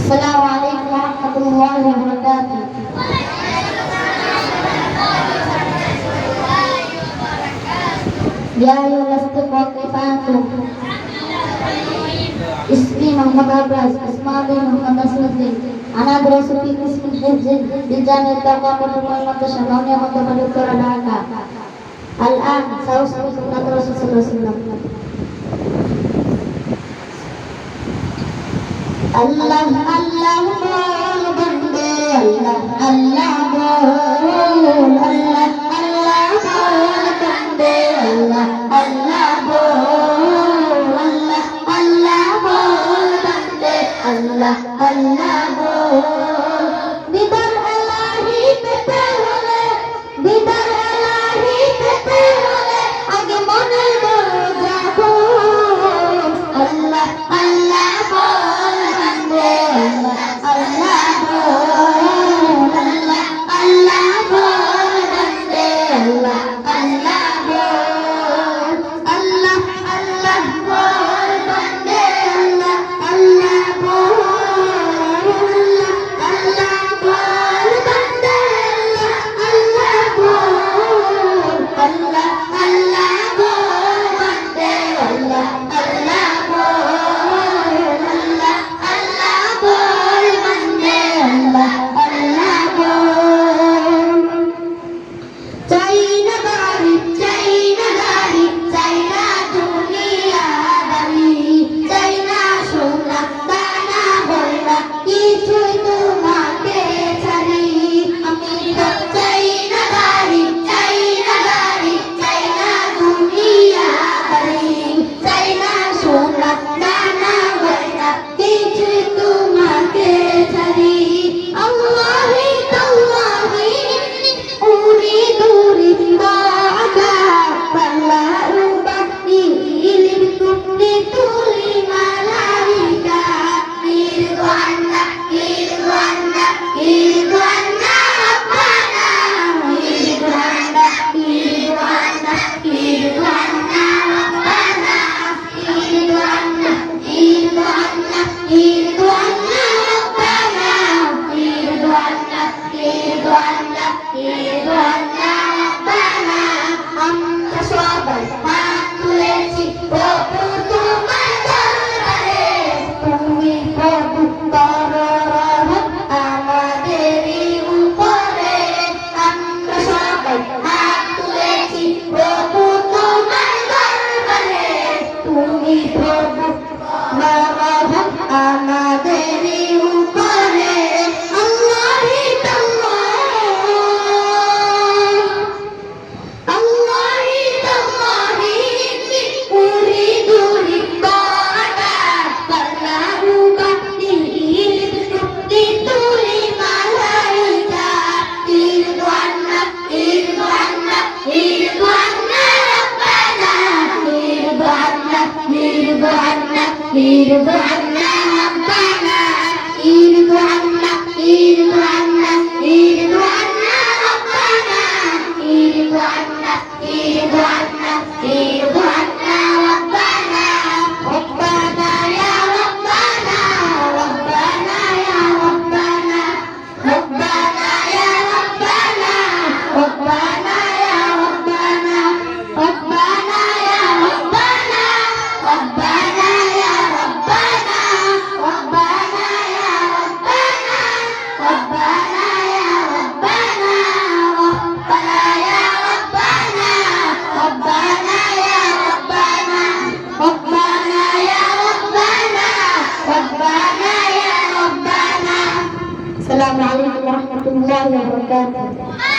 Assalamualaikum warahmatullahi wabarakatuh. Ya lastu qatifantu. Ismi Muhammad Abbas, Ismail Muhammad Asluddin. Ana darasu fi qismi hifz bijana taqwa Muhammad Syamawiyah Muhammad Qur'anaka. Al-an sausu sunnah Rasulullah sallallahu alaihi wasallam. Allah Allah bol bande Allah Allah bol Allah Allah bol bande Allah Allah bol Allah Allah bol bande Allah Allah bol didar ilahi pete hole didar ilahi pete hole age mone jago Allah Allah bol Allah Allah bol Allah Allah bol bande Allah Allah bol Allah Allah bol bande Allah Allah bol Allah bol bande Allah Allah bol Allah Allah bol bande Allah Allah bol Allah Allah bol bande Allah Allah bol China gari China dunia dari China সোনা দানা হইলা কিছুই তোমাকে ছাড়ি আমি তো China gari China দুনিয়া dari China সোনা দানা হইলা কিছুই তোমাকে ছাড়ি আল্লাহি তাল্লাহি উরিদু রিদাকা বাংলা রুবানি ইলিবতু তুলি মালাইকা ইরওয়ানা ইরওয়ানা ইরওয়ানা রাব্বানা ইরওয়ানা ইরওয়ানা ইরওয়ানা রাব্বানা ইরওয়ানা ইরওয়ানা ইরওয়ানা রাব্বানা ইরওয়ানা ইরওয়ানা ইরওয়ানা রাব্বানা আমরা সবাই হাত তুলেছি প্রভু তোমার দরবারে তুমি প্রভু করো রহমত আমাদেরই উপরে আমরা সবাই হাত তুলেছি প্রভু তোমার দরবারে তুমি প্রভু করো রহমত আমাদেরই উপরে আল্লাহি Allahi tallahi uridu ridaka Allahu bakti dituli malaika Irduanna Irduanna Irduanna Rabbana Irduanna Irduanna Irduanna Rabbana Irduanna Irduanna Irduanna Rabbana Irduanna Irduanna Irduanna Rabbana Rabbana ya Rabbana Rabbana ya Rabbana Rabbana ya Rabbana Rabbana ya Rabbana Rabbana ya Rabbana Rabbana ya Rabbana Rabbana ya Rabbana Rabbana ya Rabbana Rabbana ya Rabbana Rabbana ya Rabbana Rabbana ya Rabbana Rabbana ya Rabbana Assalamualaikum warahmatullahi wabarakatuh.